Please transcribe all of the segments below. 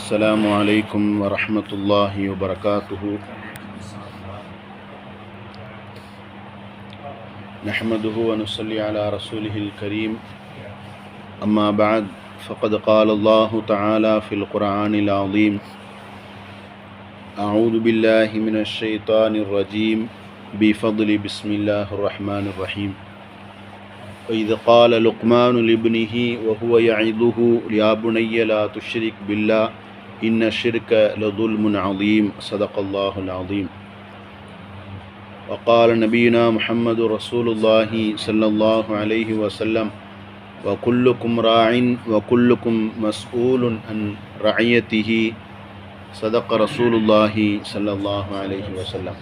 السلام عليكم ورحمة الله وبركاته. نحمده ونصلي على رسوله الكريم. أما بعد فقد قال الله تعالى في القرآن العظيم: أعوذ بالله من الشيطان الرجيم بفضل بسم الله الرحمن الرحيم. وإذ قال لقمان لابنه وهو يعظه يا بني لا تشرك بالله إن الشرك لظلم عظيم. صدق الله العظيم. وقال نبينا محمد رسول الله صلى الله عليه وسلم: وكلكم راع وكلكم مسؤول عن رعيته. صدق رسول الله صلى الله عليه وسلم.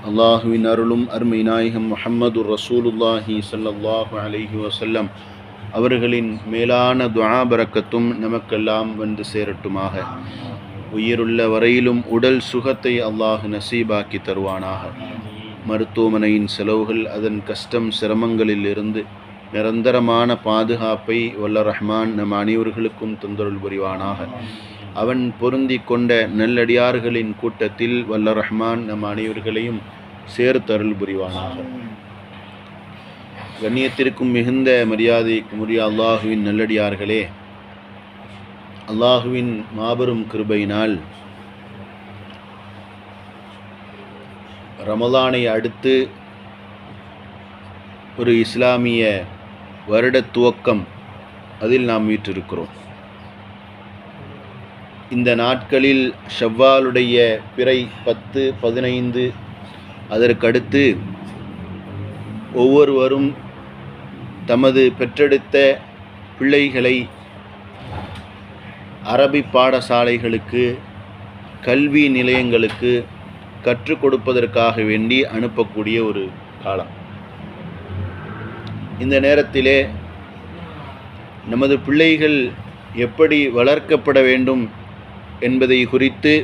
அல்லாஹுவின் அருளும் அருமை நாயகம் முஹம்மது ரசூலுல்லாஹி ஸல்லல்லாஹு அலைஹி வஸல்லம் அவர்களின் மேலான துஆ பரக்கத்தும் நமக்கெல்லாம் வந்து சேரட்டுமாக. உயிருள்ள வரையிலும் உடல் சுகத்தை அல்லாஹ் நசீபாக்கி தருவானாக. மருத்துவமனையின் செலவுகள், அதன் கஷ்டம் சிரமங்களில் இருந்து நிரந்தரமான பாதுகாப்பை வல்ல ரஹ்மான் நம் அனைவர்களுக்கும் தந்தருள் புரிவானாக. அவன் பொருந்தி கொண்ட நல்லடியார்களின் கூட்டத்தில் வல்ல ரஹ்மான் நம் அனைவர்களையும் சேர்த்தருள் புரிவானாக. கண்ணியத்திற்கும் மிகுந்த மரியாதைக்கும் உரிய அல்லாஹுவின் நல்லடியார்களே, அல்லாஹுவின் மாபெரும் கிருபையினால் ரமலானை அடுத்து ஒரு இஸ்லாமிய வருட துவக்கம் அதில் நாம் வீற்றிருக்கிறோம். இந்த நாட்களில் ஷவ்வாலுடைய பிறை 10, 15, அதற்கடுத்து ஒவ்வொருவரும் தமது பெற்றெடுத்த பிள்ளைகளை அரபி பாடசாலைகளுக்கு, கல்வி நிலையங்களுக்கு கற்றுக் கொடுப்பதற்காக வேண்டி அனுப்பக்கூடிய ஒரு காலம். இந்த நேரத்திலே நமது பிள்ளைகள் எப்படி வளர்க்கப்பட வேண்டும் என்பதை குறித்து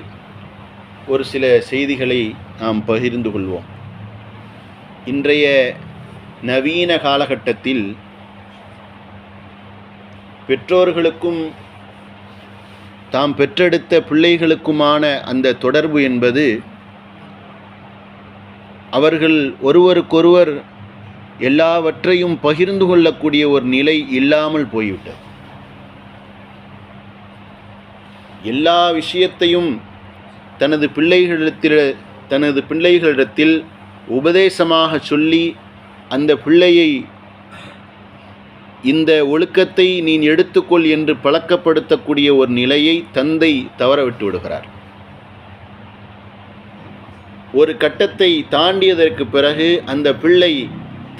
ஒரு சில செய்திகளை நாம் பகிர்ந்து கொள்வோம். இன்றைய நவீன காலகட்டத்தில் பெற்றோர்களுக்கும் தாம் பெற்றெடுத்த பிள்ளைகளுக்குமான அந்த தொடர்பு என்பது அவர்கள் ஒருவருக்கொருவர் எல்லாவற்றையும் பகிர்ந்து கொள்ளக்கூடிய ஒரு நிலை இல்லாமல் போய்விட்டது. எல்லா விஷயத்தையும் தனது பிள்ளைகளிடத்தில் உபதேசமாக சொல்லி அந்த பிள்ளையை இந்த ஒழுக்கத்தை நீ எடுத்துக்கொள் என்று பழக்கப்படுத்தக்கூடிய ஒரு நிலையை தந்தை தவறவிட்டு விடுகிறார். ஒரு கட்டத்தை தாண்டியதற்கு பிறகு அந்த பிள்ளை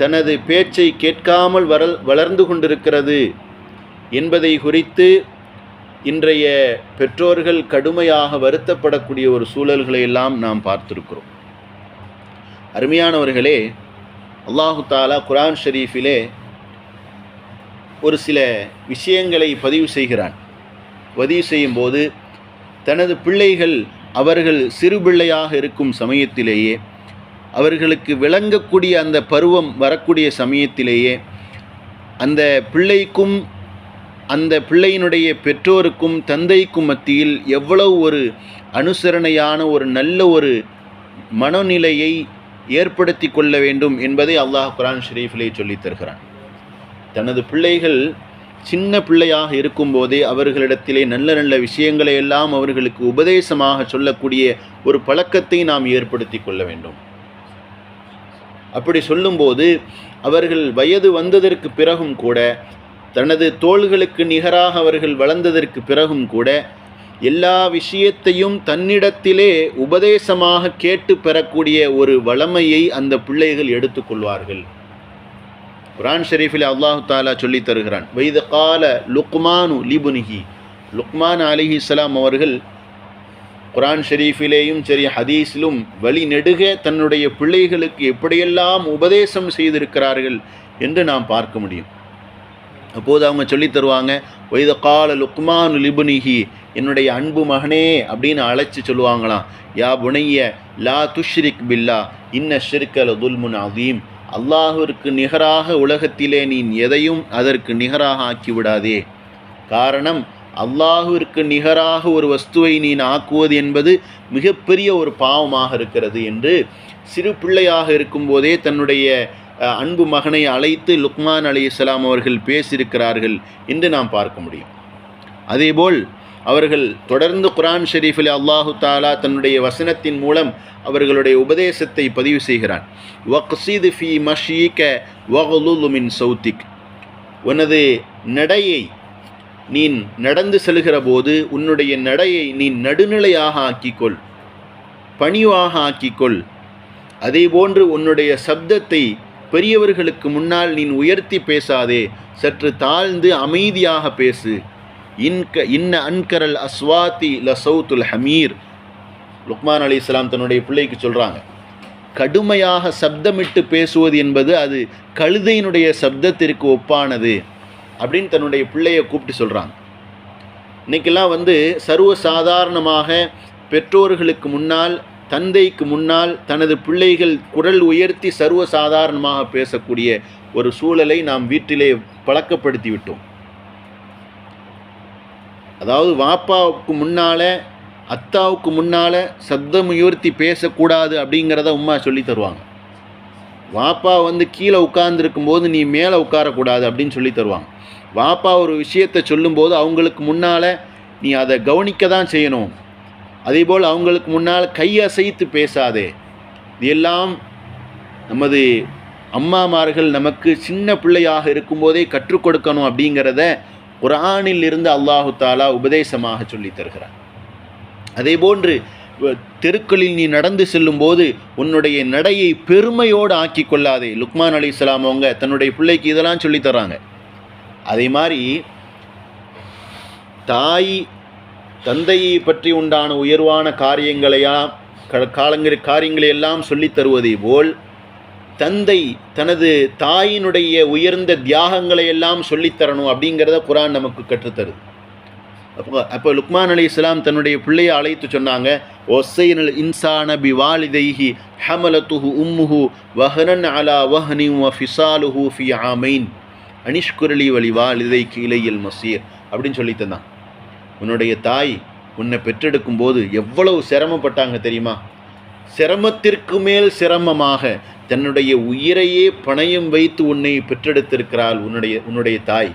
தனது பேச்சை கேட்காமல் வளர்ந்து கொண்டிருக்கிறது என்பதை குறித்து இன்றைய பெற்றோர்கள் கடுமையாக வருத்தப்படக்கூடிய ஒரு சூழல்களை எல்லாம் நாம் பார்த்திருக்கிறோம். அருமையானவர்களே, அல்லாஹு தாலா குர்ஆன் ஷரீஃபிலே ஒரு சில விஷயங்களை பதிவு செய்கிறான். பதிவு செய்யும்போது தனது பிள்ளைகள் அவர்கள் சிறு பிள்ளையாக இருக்கும் சமயத்திலேயே, அவர்களுக்கு விளங்கக்கூடிய அந்த பருவம் வரக்கூடிய சமயத்திலேயே அந்த பிள்ளைக்கும் அந்த பிள்ளையினுடைய பெற்றோருக்கும் தந்தைக்கும் மத்தியில் எவ்வளவு ஒரு அனுசரணையான ஒரு நல்ல ஒரு மனநிலையை ஏற்படுத்தி கொள்ள வேண்டும் என்பதை அல்லாஹ் குர்ஆன் ஷரீஃபிலே சொல்லித் தருகிறான். தனது பிள்ளைகள் சின்ன பிள்ளையாக இருக்கும்போதே அவர்களிடத்திலே நல்ல நல்ல விஷயங்களை எல்லாம் அவர்களுக்கு உபதேசமாக சொல்லக்கூடிய ஒரு பழக்கத்தை நாம் ஏற்படுத்தி கொள்ள வேண்டும். அப்படி சொல்லும்போது அவர்கள் வயது வந்ததற்கு பிறகும் கூட, தனது தோள்களுக்கு நிகராக அவர்கள் வளர்ந்ததற்கு பிறகும் கூட எல்லா விஷயத்தையும் தன்னிடத்திலே உபதேசமாக கேட்டு பெறக்கூடிய ஒரு வளமையை அந்த பிள்ளைகள் எடுத்துக்கொள்வார்கள். குர்ஆன் ஷரீஃபில் அல்லாஹு தாலா சொல்லி தருகிறான்: வைத கால லுக்மானு லிபுனிஹி. லுக்மான் அலைஹிஸ்ஸலாம் அவர்கள் குர்ஆன் ஷரீஃபிலேயும் சரி ஹதீஸிலும் வழி நெடுக தன்னுடைய பிள்ளைகளுக்கு எப்படியெல்லாம் உபதேசம் செய்திருக்கிறார்கள் என்று நாம் பார்க்க முடியும். அப்போது அவங்க சொல்லி தருவாங்க, வைத கால லுக்மானு லிபுனிஹி, என்னுடைய அன்பு மகனே அப்படின்னு அழைச்சி சொல்லுவாங்களாம். யா புனைய லா துஷ்ரிக் பில்லா இன்ன ஷிர்க லதுல்முன் அதீம். அல்லாஹுவிற்கு நிகராக உலகத்திலே நீ எதையும் அதற்கு நிகராக ஆக்கிவிடாதே. காரணம், அல்லாஹுவிற்கு நிகராக ஒரு வஸ்துவை நீ ஆக்குவது என்பது மிகப்பெரிய ஒரு பாவமாக இருக்கிறது என்று சிறு பிள்ளையாக இருக்கும்போதே தன்னுடைய அன்பு மகனை அழைத்து லுக்மான் அலைஹிஸ்ஸலாம் அவர்கள் பேசியிருக்கிறார்கள் என்று நாம் பார்க்க முடியும். அதேபோல் அவர்கள் தொடர்ந்து குர்ஆன் ஷரீஃபில் அல்லாஹு தாலா தன்னுடைய வசனத்தின் மூலம் அவர்களுடைய உபதேசத்தை பதிவு செய்கிறான். வக்ஸித் ஃபீ மஷீக வக்லுல் மின் சௌத்திக், உனது நடையை நீ நடந்து செல்கிற போது உன்னுடைய நடையை நீ நடுநிலையாக ஆக்கிக்கொள், பணிவாக ஆக்கிக்கொள். அதேபோன்று உன்னுடைய சப்தத்தை பெரியவர்களுக்கு முன்னால் நீ உயர்த்தி பேசாதே, சற்று தாழ்ந்து அமைதியாக பேசு. இன்ன அன்கரல் அஸ்வாத்தி லசௌத்துல் ஹமீர், லுக்மான் அலைஹிஸ்ஸலாம் தன்னுடைய பிள்ளைக்கு சொல்கிறாங்க. கடுமையாக சப்தமிட்டு பேசுவது என்பது அது கழுதையினுடைய சப்தத்திற்கு ஒப்பானது அப்படின்னு தன்னுடைய பிள்ளையை கூப்பிட்டு சொல்கிறாங்க. இன்றைக்கெல்லாம் சர்வசாதாரணமாக பெற்றோர்களுக்கு முன்னால், தந்தைக்கு முன்னால் தனது பிள்ளைகள் குரல் உயர்த்தி சர்வசாதாரணமாக பேசக்கூடிய ஒரு சூழலை நாம் வீட்டிலே பழக்கப்படுத்தி விட்டோம். அதாவது வாப்பாவுக்கு முன்னால், அத்தாவுக்கு முன்னால் சப்தம் உயர்த்தி பேசக்கூடாது அப்படிங்கிறத உம்மா சொல்லி தருவாங்க. வாப்பா கீழே உட்கார்ந்துருக்கும்போது நீ மேலே உட்காரக்கூடாது அப்படின்னு சொல்லி தருவாங்க. வாப்பா ஒரு விஷயத்தை சொல்லும்போது அவங்களுக்கு முன்னால் நீ அதை கவனிக்க தான் செய்யணும். அதேபோல் அவங்களுக்கு முன்னால் கையசைத்து பேசாதே. இது எல்லாம் நமது அம்மாமார்கள் நமக்கு சின்ன பிள்ளையாக இருக்கும்போதே கற்றுக் கொடுக்கணும் அப்படிங்கிறத குர்ஆனில் இருந்து அல்லாஹு தாலா உபதேசமாக சொல்லி தருகிறார். அதேபோன்று தெருக்களில் நீ நடந்து செல்லும்போது உன்னுடைய நடையை பெருமையோடு ஆக்கி கொள்ளாதே. லுக்மான் அலைஹிஸ்ஸலாம் அவங்க தன்னுடைய பிள்ளைக்கு இதெல்லாம் சொல்லி தர்றாங்க. அதே மாதிரி தாய் தந்தையை பற்றி உண்டான உயர்வான காரியங்களையெல்லாம் சொல்லி தருவதை போல் தந்தை தனது தாயினுடைய உயர்ந்த தியாகங்களை எல்லாம் சொல்லித்தரணும் அப்படிங்கிறத குர்ஆன் நமக்கு கற்றுத்தருது. அப்போ லுக்மான் அலைஹிஸ்ஸலாம் தன்னுடைய பிள்ளையை அழைத்து சொன்னாங்க, ஒஸ்ஸைனல் இன்சான பி வாலிதைஹி ஹமலத்துஹு உம்முஹு வஹனன் அலா வஹனி வ ஃபிசாலுஹு ஃபி ஆமைன் அனிஷ்குரலி வலி வாலிதைக்கு இலையில் மசீர் அப்படின்னு சொல்லி தந்தான். உன்னுடைய தாய் உன்னை பெற்றெடுக்கும் போது எவ்வளவு சிரமப்பட்டாங்க தெரியுமா? சிரமத்திற்கு மேல் சிரமமாக தன்னுடைய உயிரையே பணயம் வைத்து உன்னை பெற்றெடுத்திருக்கிறாள் உன்னுடைய தாய்.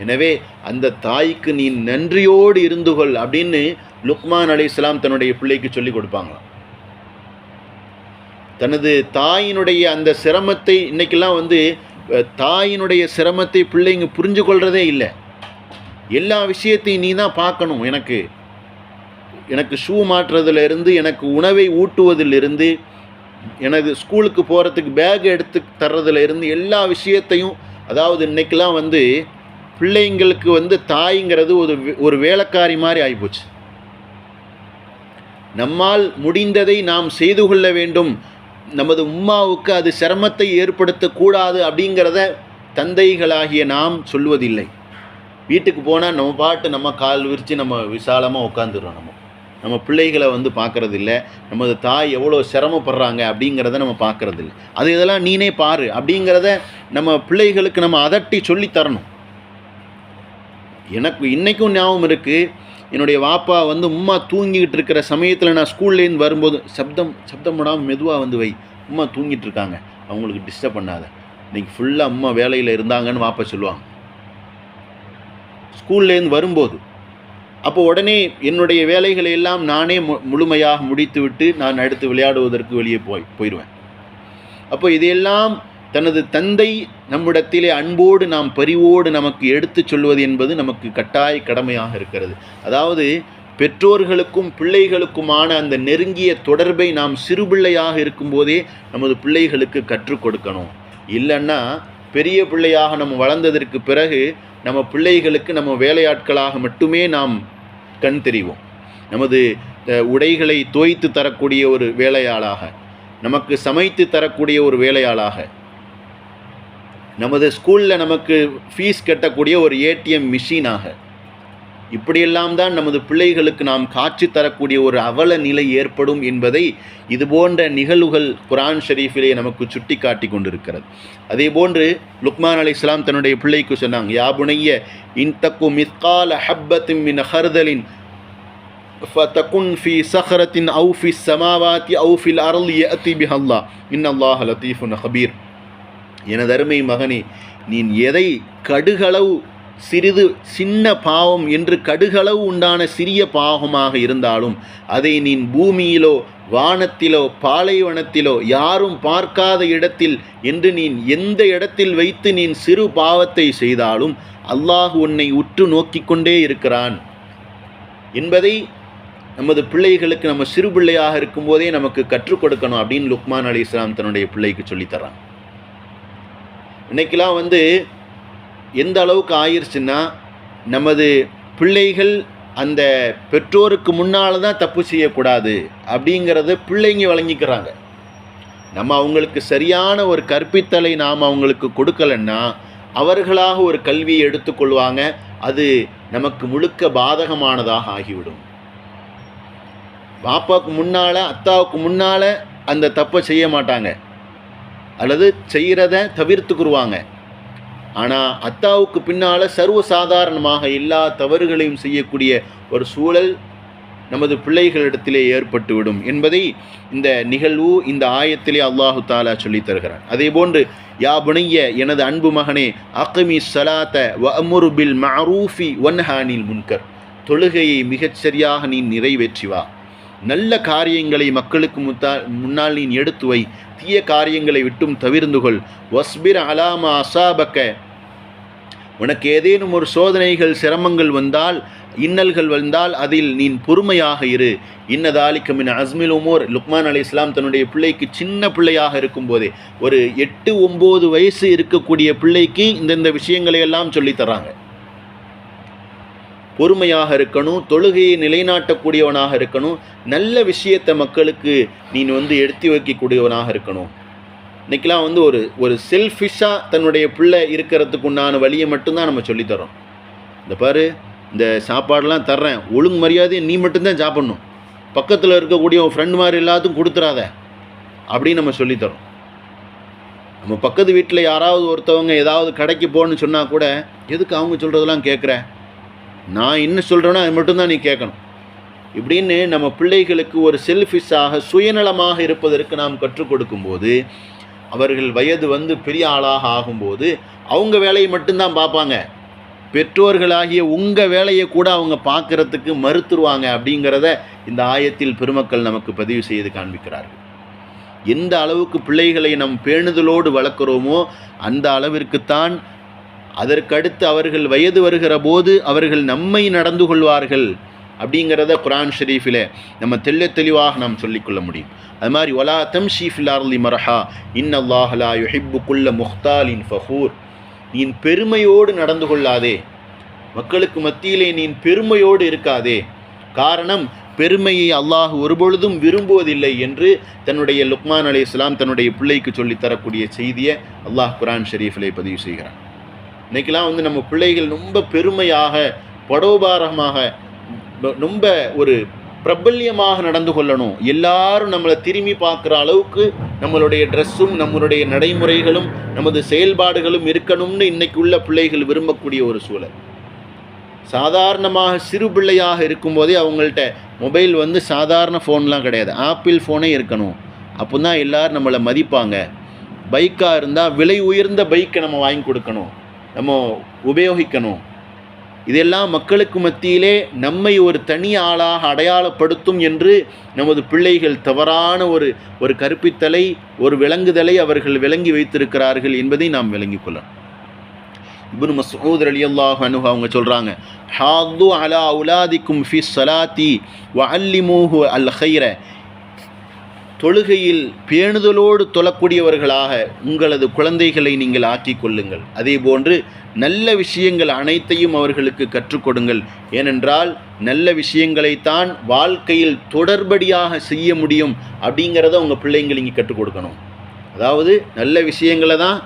எனவே அந்த தாய்க்கு நீ நன்றியோடு இருந்து கொள் அப்படின்னு லுக்மான் அலைஹிஸ்ஸலாம் தன்னுடைய பிள்ளைக்கு சொல்லி கொடுப்பாங்களாம். தனது தாயினுடைய அந்த சிரமத்தை இன்னைக்கெல்லாம் தாயினுடைய சிரமத்தை பிள்ளைங்க புரிஞ்சு கொள்றதே இல்லை. எல்லா விஷயத்தையும் நீ தான் பார்க்கணும். எனக்கு ஷூ மாற்றுறதுலேருந்து, எனக்கு உணவை ஊட்டுவதிலிருந்து, எனது ஸ்கூலுக்கு போகிறதுக்கு பேக் எடுத்து தர்றதுலேருந்து எல்லா விஷயத்தையும், அதாவது இன்றைக்கெல்லாம் பிள்ளைங்களுக்கு தாய்ங்கிறது ஒரு வேலைக்காரி மாதிரி ஆகிப்போச்சு. நம்மால் முடிந்ததை நாம் செய்து கொள்ள வேண்டும், நமது உம்மாவுக்கு அது சிரமத்தை ஏற்படுத்தக்கூடாது அப்படிங்கிறத தந்தைகளாகிய நாம் சொல்வதில்லை. வீட்டுக்கு போனால் நம்ம பாட்டு நம்ம கால் விரித்து நம்ம விசாலமாக உட்காந்துடுறோம். நம்ம பிள்ளைகளை பார்க்கறதில்ல. நமது தாய் எவ்வளோ சிரமப்படுறாங்க அப்படிங்கிறத நம்ம பார்க்கறதில்ல. இதெல்லாம் நீனே பாரு அப்படிங்கிறத நம்ம பிள்ளைகளுக்கு நம்ம அதட்டி சொல்லி தரணும். எனக்கு இன்றைக்கும் ஞாபகம் இருக்குது, என்னுடைய வாப்பா உம்மா தூங்கிக்கிட்டு இருக்கிற சமயத்தில் நான் ஸ்கூல்லேருந்து வரும்போது சப்தம் பண்ணாமல் மெதுவாக வை, உம்மா தூங்கிட்டு இருக்காங்க, அவங்களுக்கு டிஸ்டர்ப் பண்ணாத, இன்றைக்கி ஃபுல்லாக அம்மா வேலையில் இருந்தாங்கன்னு வாப்பா சொல்லுவாங்க ஸ்கூல்லேருந்து வரும்போது. அப்போ உடனே என்னுடைய வேலைகளை எல்லாம் நானே முழுமையாக முடித்துவிட்டு நான் அடுத்து விளையாடுவதற்கு வெளியே போயிடுவேன். அப்போ இதையெல்லாம் தனது தந்தை நம்மிடத்திலே அன்போடு நாம் பரிவோடு நமக்கு எடுத்து சொல்வது என்பது நமக்கு கட்டாய கடமையாக இருக்கிறது. அதாவது பெற்றோர்களுக்கும் பிள்ளைகளுக்குமான அந்த நெருங்கிய தொடர்பை நாம் சிறுபிள்ளையாக இருக்கும்போதே நமது பிள்ளைகளுக்கு கற்றுக் கொடுக்கணும். இல்லைன்னா பெரிய பிள்ளையாக நம்ம வளர்ந்ததற்கு பிறகு நம்ம பிள்ளைகளுக்கு நம்ம வேலையாட்களாக மட்டுமே நாம் கண் தெரிவோம். நமது உடைகளை தோய்த்து தரக்கூடிய ஒரு வேலையாளாக, நமக்கு சமைத்து தரக்கூடிய ஒரு வேலையாளாக, நமது ஸ்கூலில் நமக்கு ஃபீஸ் கட்டக்கூடிய ஒரு ஏடிஎம் மிஷினாக, இப்படியெல்லாம் தான் நமது பிள்ளைகளுக்கு நாம் காட்சி தரக்கூடிய ஒரு அவல நிலை ஏற்படும் என்பதை இதுபோன்ற நிகழ்வுகள் குர்ஆன் ஷரீஃபிலே நமக்கு சுட்டி காட்டி கொண்டிருக்கிறது. அதே போன்று லுக்மான் அலைஹிஸ்ஸலாம் தன்னுடைய பிள்ளைக்கு சொன்னாங்க, யா புனைய இன்தக்கு மிஸ்கால ஹப்பத்தின் மின் ஹர்தலின் ஃபதகுன் ஃபி ஸஹரத்தின் அவு ஃபி ஸமாவாத்தி அவு ஃபில் அர்லி யஅதி பிஹல்லாஹ் இன்னல்லாஹ லதீஃபுன் ஹபீர். எனது அருமை மகனே, நீ எதை கடுகளவு சிறிது சின்ன பாவம் என்று கடுகளவு உண்டான சிறிய பாவமாக இருந்தாலும் அதை நீ பூமியிலோ வானத்திலோ பாலைவனத்திலோ யாரும் பார்க்காத இடத்தில் என்று நீ எந்த இடத்தில் வைத்து நீ சிறு பாவத்தை செய்தாலும் அல்லாஹ் உன்னை உற்று நோக்கிக் கொண்டே இருக்கிறான் என்பதை நமது பிள்ளைகளுக்கு நம்ம சிறு பிள்ளையாக இருக்கும்போதே நமக்கு கற்றுக் கொடுக்கணும் அப்படின்னு லுக்மான் அலைஹிஸ்ஸலாம் தன்னுடைய பிள்ளைக்கு சொல்லித்தரான். இன்னைக்கெல்லாம் எந்த அளவுக்கு ஆயிடுச்சுன்னா, நமது பிள்ளைகள் அந்த பெற்றோருக்கு முன்னால் தான் தப்பு செய்யக்கூடாது அப்படிங்கிறத பிள்ளைங்க வழங்கிக்கிறாங்க. நம்ம அவங்களுக்கு சரியான ஒரு கற்பித்தலை நாம் அவங்களுக்கு கொடுக்கலன்னா அவர்களாக ஒரு கல்வியை எடுத்துக்கொள்வாங்க. அது நமக்கு முழுக்க பாதகமானதாக ஆகிவிடும். பாப்பாவுக்கு முன்னால் அத்தாவுக்கு முன்னால் அந்த தப்பை செய்ய மாட்டாங்க அல்லது செய்கிறத தவிர்த்துக்குருவாங்க. ஆனால் அத்தாவுக்கு பின்னால் சர்வசாதாரணமாக எல்லா தவறுகளையும் செய்யக்கூடிய ஒரு சூழல் நமது பிள்ளைகளிடத்திலே ஏற்பட்டுவிடும் என்பதை இந்த நிகழ்வு இந்த ஆயத்திலே அல்லாஹு தாலா சொல்லித் தருகிறான். அதே போன்று யா புனைய, எனது அன்பு மகனே, அக்மி ஸலாத்த வஅமுரு பில் மஅரூஃபி வன்ஹானில் முன்கர், தொழுகையை மிகச்சரியாக நீ நிறைவேற்றி வா, நல்ல காரியங்களை மக்களுக்கு முன்னால் நீ எடுத்து வை, தீய காரியங்களை விட்டும் தவிர்ந்து கொள். வஸ்பிர் அலாமா அசாபக்க, உனக்கு ஏதேனும் ஒரு சோதனைகள் சிரமங்கள் வந்தால் இன்னல்கள் வந்தால் அதில் நீ பொறுமையாக இரு. இன்னதாலிக்க மின் அஸ்மில் உமூர். லுக்மான் அலைஹிஸ்ஸலாம் தன்னுடைய பிள்ளைக்கு சின்ன பிள்ளையாக இருக்கும்போதே, ஒரு 8-9 வயசு இருக்கக்கூடிய பிள்ளைக்கு இந்தந்த விஷயங்களை எல்லாம் சொல்லித்தராங்க. பொறுமையாக இருக்கணும், தொழுகையை நிலைநாட்டக்கூடியவனாக இருக்கணும், நல்ல விஷயத்தை மக்களுக்கு நீ எடுத்து வைக்கக்கூடியவனாக இருக்கணும். இன்றைக்கெலாம் ஒரு செல்ஃபிஷாக தன்னுடைய பிள்ளை இருக்கிறதுக்கு உண்டான வழியை மட்டும்தான் நம்ம சொல்லித்தரோம். இந்த பாரு, இந்த சாப்பாடெலாம் தர்றேன், ஒழுங்கு மரியாதையை நீ மட்டும்தான் சாப்பிட்ணும், பக்கத்தில் இருக்கக்கூடிய உன் ஃப்ரெண்டு மாதிரி எல்லாத்துக்கும் கொடுத்துறாத அப்படின்னு நம்ம சொல்லித்தரோம். நம்ம பக்கத்து வீட்டில் யாராவது ஒருத்தவங்க ஏதாவது கடைக்கு போகணுன்னு சொன்னால் கூட, எதுக்கு அவங்க சொல்கிறதெல்லாம் கேட்குற, நான் என்ன சொல்கிறேன்னா அது மட்டும்தான் நீ கேட்கணும் இப்படின்னு நம்ம பிள்ளைகளுக்கு ஒரு செல்ஃபிஷாக சுயநலமாக இருப்பதற்கு நாம் கற்றுக் கொடுக்கும்போது, அவர்கள் வயது பெரிய ஆளாக ஆகும்போது அவங்க வேலையை மட்டும்தான் பார்ப்பாங்க. பெற்றோர்களாகிய உங்கள் வேலையை கூட அவங்க பார்க்குறதுக்கு மறுத்துருவாங்க அப்படிங்கிறத இந்த ஆயத்தில் பெருமக்கள் நமக்கு பதிவு செய்து காண்பிக்கிறார்கள். எந்த அளவுக்கு பிள்ளைகளை நம் பேணுதலோடு வளர்க்குறோமோ அந்த அளவிற்குத்தான் அதற்கடுத்து அவர்கள் வயது வருகிற போது அவர்கள் நம்மை நடந்து கொள்வார்கள் அப்படிங்கிறத குர்ஆன் ஷரீஃபில் நம்ம தெளிவாக நாம் சொல்லிக்கொள்ள முடியும். அது மாதிரி வலா தம்ஷி ஃபில் அர்லி மர்ஹா இன்னல்லாஹ லா யுஹிப்பு குல்ல முஹ்தாலின் ஃபஹூர். நீ பெருமையோடு நடந்து கொள்ளாதே, மக்களுக்கு மத்தியிலே நீ பெருமையோடு இருக்காதே. காரணம், பெருமையை அல்லாஹ் ஒருபொழுதும் விரும்புவதில்லை என்று தன்னுடைய லுக்மான் அலைஹிஸ்ஸலாம் தன்னுடைய பிள்ளைக்கு சொல்லித்தரக்கூடிய செய்தியை அல்லாஹ் குர்ஆன் ஷரீஃபிலே பதிவு செய்கிறான். இன்றைக்கெலாம் நம்ம பிள்ளைகள் ரொம்ப பெருமையாக, படோபாரமாக, ரொம்ப ஒரு பிரபல்யமாக நடந்து கொள்ளணும், எல்லாரும் நம்மளை திரும்பி பார்க்குற அளவுக்கு நம்மளுடைய ட்ரெஸ்ஸும் நம்மளுடைய நடைமுறைகளும் நமது செயல்பாடுகளும் இருக்கணும்னு இன்றைக்கு உள்ள பிள்ளைகள் விரும்பக்கூடிய ஒரு சூழல். சாதாரணமாக சிறு பிள்ளையாக இருக்கும்போதே அவங்கள்ட்ட மொபைல் சாதாரண ஃபோன்லாம் கிடையாது, ஆப்பிள் ஃபோனே இருக்கணும். அப்போ தான் எல்லோரும் நம்மளை மதிப்பாங்க. பைக்காக இருந்தால் விலை உயர்ந்த பைக்கை நம்ம வாங்கி கொடுக்கணும், நம்ம உபயோகிக்கணும். இதெல்லாம் மக்களுக்கு மத்தியிலே நம்மை ஒரு தனி ஆளாக அடையாளப்படுத்தும் என்று நமது பிள்ளைகள் தவறான ஒரு கற்பித்தலை, ஒரு விளங்குதலை அவர்கள் விளங்கி வைத்திருக்கிறார்கள் என்பதை நாம் விளங்கிக் கொள்ளலாம். இப்னு மஸ்ஊத் ரலியல்லாஹு அன்ஹு அவங்க சொல்கிறாங்க, ஹாது அலா அவுலாதிக்கும் ஃபி ஸலாத்தி வஅல்லிமூஹு அல் கைர. தொழுகையில் பேணுதலோடு தொழக்கூடியவர்களாக உங்களது குழந்தைகளை நீங்கள் ஆக்கிக் கொள்ளுங்கள். அதே போன்று நல்ல விஷயங்கள் அனைத்தையும் அவர்களுக்கு கற்றுக் கொடுங்கள். ஏனென்றால் நல்ல விஷயங்களைத்தான் வாழ்க்கையில் தொடர்படியாக செய்ய முடியும் அப்படிங்கிறத உங்கள் பிள்ளைங்கள் இங்கே கற்றுக் கொடுக்கணும். அதாவது நல்ல விஷயங்களை தான்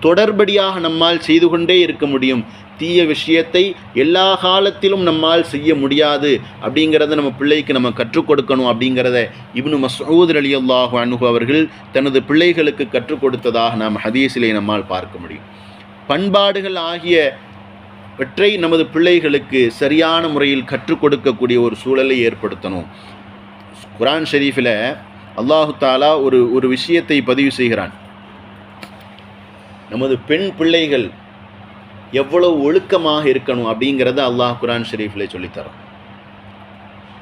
தொடர்படியாக நம்மால் செய்து கொண்டே இருக்க முடியும். தீய விஷயத்தை எல்லா காலத்திலும் நம்மால் செய்ய முடியாது அப்படிங்கிறத நம்ம பிள்ளைக்கு நம்ம கற்றுக் கொடுக்கணும் அப்படிங்கிறத இப்னு மஸ்ஊத் ரலியல்லாஹு அன்ஹு அவர்கள் தனது பிள்ளைகளுக்கு கற்றுக் கொடுத்ததாக நாம் ஹதீஸிலே நம்மால் பார்க்க முடியும். பண்பாடுகள் ஆகியவற்றை நமது பிள்ளைகளுக்கு சரியான முறையில் கற்றுக் கொடுக்கக்கூடிய ஒரு சூழலை ஏற்படுத்தணும். குர்ஆன் ஷரீஃபில் அல்லாஹு தாலா ஒரு விஷயத்தை பதிவு செய்கிறான். நமது பெண் பிள்ளைகள் எவ்வளவு ஒழுக்கமாக இருக்கணும் அப்படிங்கிறத அல்லாஹ் குர்ஆன் ஷரீஃபில் சொல்லித்தரோம்.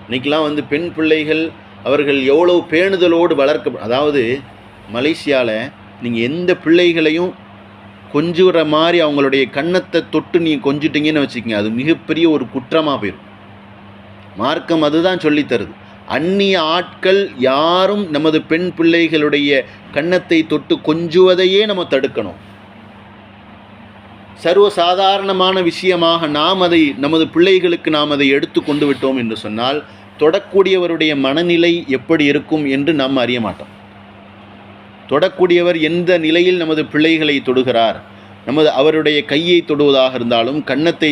இன்றைக்கெலாம் பெண் பிள்ளைகள் அவர்கள் எவ்வளவு பேணுதலோடு அதாவது மலேசியாவில் நீங்கள் எந்த பிள்ளைகளையும் கொஞ்சுற மாதிரி அவங்களுடைய கன்னத்தை தொட்டு நீங்கள் கொஞ்சிட்டீங்கன்னு வச்சுக்கோங்க, அது மிகப்பெரிய ஒரு குற்றமாக போயிடும். மார்க்கம் அதுதான் சொல்லித்தருது. அந்நிய ஆட்கள் யாரும் நமது பெண் பிள்ளைகளுடைய கன்னத்தை தொட்டு கொஞ்சுவதையே நம்ம தடுக்கணும். சர்வசாதாரணமான விஷயமாக நமது பிள்ளைகளுக்கு நாம் அதை எடுத்து கொண்டு விட்டோம் என்று சொன்னால் தொடக்கூடியவருடைய மனநிலை எப்படி இருக்கும் என்று நாம் அறிய மாட்டோம். தொடக்கூடியவர் எந்த நிலையில் நமது பிள்ளைகளை தொடுகிறார், அவருடைய கையை தொடுவதாக இருந்தாலும் கன்னத்தை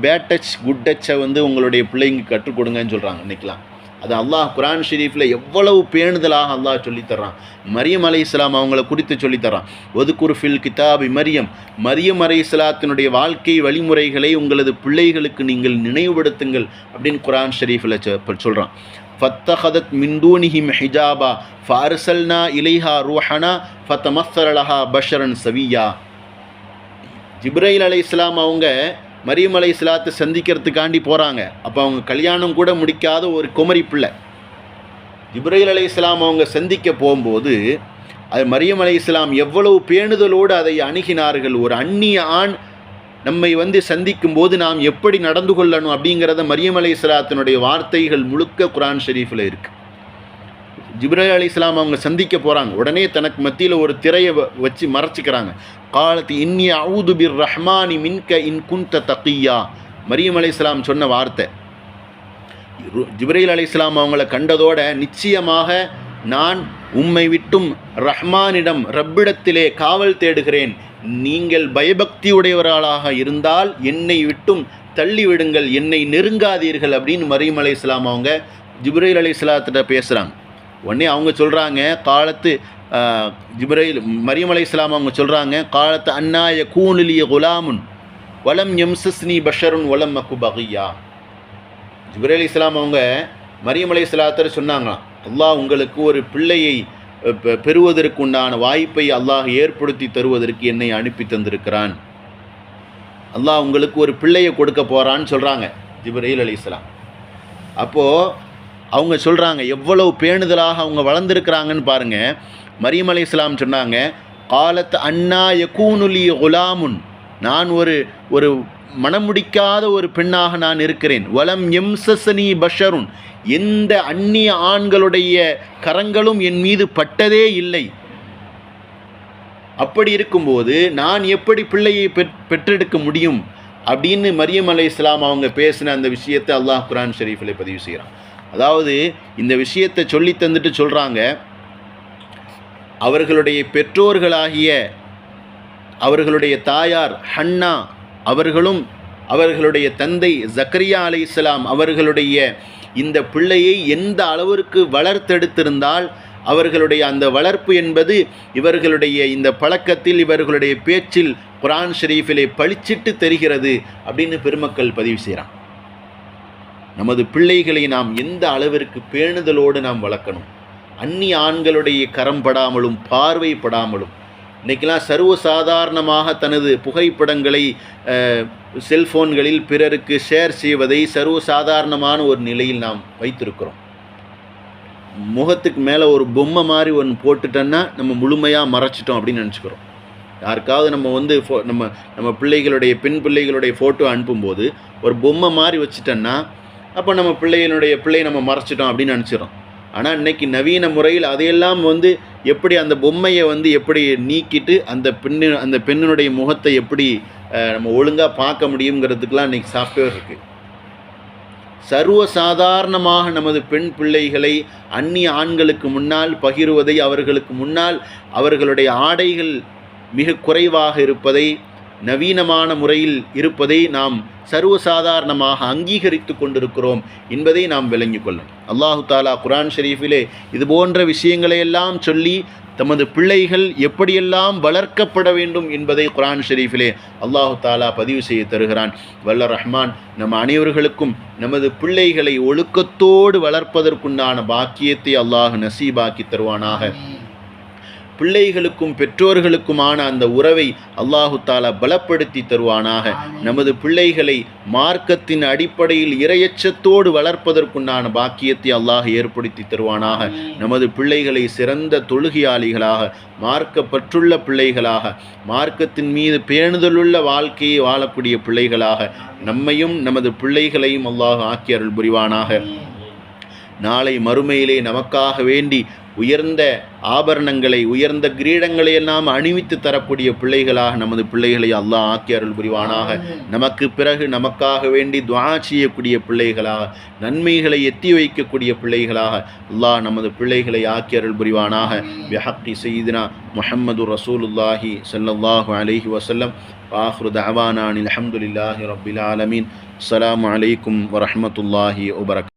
பேட் டச் குட் டச்சை உங்களுடைய பிள்ளைங்க கற்றுக் கொடுங்கன்னு சொல்கிறாங்க இன்றைக்கெலாம். அது அல்லாஹ் குர்ஆன் ஷரீஃபில் எவ்வளவு பேணுதலாக அல்லாஹ் சொல்லித்தர்றான். மரியம் அலைஹிஸ்ஸலாம் அவங்கள குறித்து சொல்லித்தரான். ஒதுக்குர் ஃபில் கிதாபி மரியம் அலைஹிஸ்ஸலாத்தினுடைய வாழ்க்கை வழிமுறைகளை உங்களது பிள்ளைகளுக்கு நீங்கள் நினைவுபடுத்துங்கள் அப்படின்னு குர்ஆன் ஷரீஃபில் சொல்கிறான். ஃபத்தஹதத் மின் தூனிஹிம் ஹிஜாபா ஃபஅர்சல்னா இலைஹா ரூஹனா ஃபதமஸ்ஸல லஹா பஷரன் சவியா. ஜிப்ரைல் அலைஹிஸ்ஸலாம் அவங்க மரியம் அலைஹிஸ்ஸலாத்தை சந்திக்கிறதுக்காண்டி போகிறாங்க. அப்போ அவங்க கல்யாணம் கூட முடிக்காத ஒரு குமரி பிள்ளை. ஜிப்ரைல் அலைஹிஸ்ஸலாம் அவங்க சந்திக்க போகும்போது அது மரியம் அலைஹிஸ்ஸலாம் எவ்வளவு பேணுதலோடு அதை அணுகினார்கள். ஒரு அந்நிய ஆண் நம்மை சந்திக்கும் போது நாம் எப்படி நடந்து கொள்ளணும் அப்படிங்கிறத மரியம் அலைஹிஸ்ஸலாத்தினுடைய வார்த்தைகள் முழுக்க குர்ஆன் ஷரீஃபில் இருக்குது. ஜிப்ரைல் அலைஹிஸ்ஸலாம் அவங்க சந்திக்க போகிறாங்க. உடனே தனக்கு மத்தியில் ஒரு திரையை வச்சு மறைச்சிக்கிறாங்க. காலத்து இன்னி அஊது பிர் ரஹ்மானி மின்க இன் குன்த தகியா. மரியம் அலைஹிஸ்ஸலாம் சொன்ன வார்த்தை. ஜிப்ரைல் அலைஹிஸ்ஸலாம் அவங்கள கண்டதோட நிச்சயமாக நான் உம்மை விட்டும் ரஹ்மானிடம் ரப்பிடத்திலே காவல் தேடுகிறேன். நீங்கள் பயபக்தியுடையவர்களாக இருந்தால் என்னை விட்டும் தள்ளிவிடுங்கள், என்னை நெருங்காதீர்கள் அப்படின்னு மரியம் அலைஹிஸ்ஸலாம் அவங்க ஜிப்ரைல் அலைஹிஸ்ஸலாத்திட்ட பேசுகிறாங்க. உடனே அவங்க சொல்கிறாங்க, காலத்து மரியம் அலைஹிஸ்ஸலாம் அவங்க சொல்கிறாங்க, காலத்து அன்னா யகூனு லி குலாமுன் வலம் யம்சஸ்னி பஷருன் வலம் அகு பகியா. ஜிப்ரைல் அலைஹிஸ்ஸலாம் அவங்க மரியம் அலைஹிஸ்ஸலாத்தை சொன்னாங்களாம், அல்லாஹ் உங்களுக்கு ஒரு பிள்ளையை பெறுவதற்கு உண்டான வாய்ப்பை அல்லாஹ் ஏற்படுத்தி தருவதற்கு என்னை அனுப்பி தந்திருக்கிறான். அல்லாஹ் உங்களுக்கு ஒரு பிள்ளையை கொடுக்க போகிறான்னு சொல்கிறாங்க ஜிப்ரைல் அலைஹிஸ்ஸலாம். அப்போது அவங்க சொல்கிறாங்க எவ்வளவு பேணுதலாக அவங்க வளர்ந்துருக்கிறாங்கன்னு பாருங்கள். மரியம் அலைஹிஸ்ஸலாம் சொன்னாங்க, காலத்து அன்னா யகூனு லி குலாமுன், நான் ஒரு மனமுடிக்காத ஒரு பெண்ணாக நான் இருக்கிறேன். வலம் எம்சஸ்னி பஷருன், எந்த அந்நிய ஆண்களுடைய கரங்களும் என் மீது பட்டதே இல்லை. அப்படி இருக்கும்போது நான் எப்படி பிள்ளையை பெற்றெடுக்க முடியும் அப்படின்னு மரியம் அலைஹிஸ்ஸலாம் அவங்க பேசின அந்த விஷயத்தை அல்லாஹ் குர்ஆன் ஷரீஃபில் பதிவு செய்கிறான். அதாவது இந்த விஷயத்தை சொல்லி தந்துட்டு சொல்கிறாங்க, அவர்களுடைய பெற்றோர்களாகிய அவர்களுடைய தாயார் ஹன்னா அவர்களும் அவர்களுடைய தந்தை ஜக்கரியா அலைஹிஸ்ஸலாம் அவர்களுடைய இந்த பிள்ளையை எந்த அளவிற்கு வளர்த்தெடுத்திருந்தால் அவர்களுடைய அந்த வளர்ப்பு என்பது இவர்களுடைய இந்த பழக்கத்தில் இவர்களுடைய பேச்சில் குர்ஆன் ஷரீஃபிலே பளிச்சிட்டு தெரிகிறது அப்படின்னு பெருமக்கள் பதிவு செய்கிறான். நமது பிள்ளைகளை நாம் எந்த அளவிற்கு பேணுதலோடு நாம் வளர்க்கணும். அந்நிய ஆண்களுடைய கரம் படாமலும் பார்வைப்படாமலும். இன்றைக்கெல்லாம் சர்வசாதாரணமாக தனது புகைப்படங்களை செல்ஃபோன்களில் பிறருக்கு ஷேர் செய்வதை சர்வசாதாரணமான ஒரு நிலையில் நாம் வைத்திருக்கிறோம். முகத்துக்கு மேலே ஒரு பொம்மை மாதிரி ஒன்று போட்டுட்டோன்னா நம்ம முழுமையாக மறைச்சிட்டோம் அப்படின்னு நினச்சிக்கிறோம். யாருக்காவது நம்ம நம்ம பிள்ளைகளுடைய பெண் பிள்ளைகளுடைய ஃபோட்டோ அனுப்பும்போது ஒரு பொம்மை மாதிரி வச்சுட்டோன்னா அப்போ நம்ம பிள்ளையை நம்ம மறைச்சிட்டோம் அப்படின்னு நினச்சிடறோம். ஆனால் இன்றைக்கி நவீன முறையில் அதையெல்லாம் எப்படி அந்த பொம்மையை எப்படி நீக்கிட்டு அந்த பெண்ணினுடைய முகத்தை எப்படி நம்ம ஒழுங்காக பார்க்க முடியுங்கிறதுக்கெலாம் இன்றைக்கி சாஃப்ட்வேர் இருக்குது. சர்வசாதாரணமாக நமது பெண் பிள்ளைகளை அந்நிய ஆண்களுக்கு முன்னால் பகிர்வதை, அவர்களுக்கு முன்னால் அவர்களுடைய ஆடைகள் மிக குறைவாக இருப்பதை, நவீனமான முறையில் இருப்பதை நாம் சர்வசாதாரணமாக அங்கீகரித்து கொண்டிருக்கிறோம் என்பதை நாம் விளங்கிக் கொள்ளணும். அல்லாஹு தாலா குர்ஆன் ஷரீஃபிலே இது போன்ற விஷயங்களையெல்லாம் சொல்லி தமது பிள்ளைகள் எப்படியெல்லாம் வளர்க்கப்பட வேண்டும் என்பதை குர்ஆன் ஷரீஃபிலே அல்லாஹு தாலா பதிவு செய்ய தருகிறான். வல்ல ரஹ்மான் நம் அனைவர்களுக்கும் நமது பிள்ளைகளை ஒழுக்கத்தோடு வளர்ப்பதற்குண்டான பாக்கியத்தை அல்லாஹ் நசீபாக்கி தருவானாக. பிள்ளைகளுக்கும் பெற்றோர்களுக்குமான அந்த உறவை அல்லாஹு தாலா பலப்படுத்தி தருவானாக. நமது பிள்ளைகளை மார்க்கத்தின் அடிப்படையில் இறையச்சத்தோடு வளர்ப்பதற்குண்டான பாக்கியத்தை அல்லாஹ் ஏற்படுத்தி தருவானாக. நமது பிள்ளைகளை சிறந்த தொழுகையாளிகளாக, மார்க்கப்பற்றுள்ள பிள்ளைகளாக, மார்க்கத்தின் மீது பேணுதலுள்ள வாழ்க்கையை வாழக்கூடிய பிள்ளைகளாக நம்மையும் நமது பிள்ளைகளையும் அல்லாஹ் ஆக்கி அருள் புரிவானாக. நாளை மறுமையிலே நமக்காக வேண்டி உயர்ந்த ஆபரணங்களை, உயர்ந்த கிரீடங்களை எல்லாம் அணிவித்து தரக்கூடிய பிள்ளைகளாக நமது பிள்ளைகளை அல்லாஹ் ஆக்கி அருள் புரிவானாக. நமக்கு பிறகு நமக்காக வேண்டி துஆ செய்யக்கூடிய பிள்ளைகளாக, நன்மைகளை எத்தி வைக்கக்கூடிய பிள்ளைகளாக அல்லாஹ் நமது பிள்ளைகளை ஆக்கி அருள் புரிவானாக. பிஹக்கி சய்யிதினா முஹம்மது ரசூலுல்லாஹி ஸல்லல்லாஹு அலைஹி வஸல்லம். ஆஹிரு தஅவானா அல்ஹம்துலில்லாஹி ரப்பில் ஆலமீன். அஸ்ஸலாமு அலைக்கும் வரஹ்மத்துல்லாஹி வபரகாத்துஹு.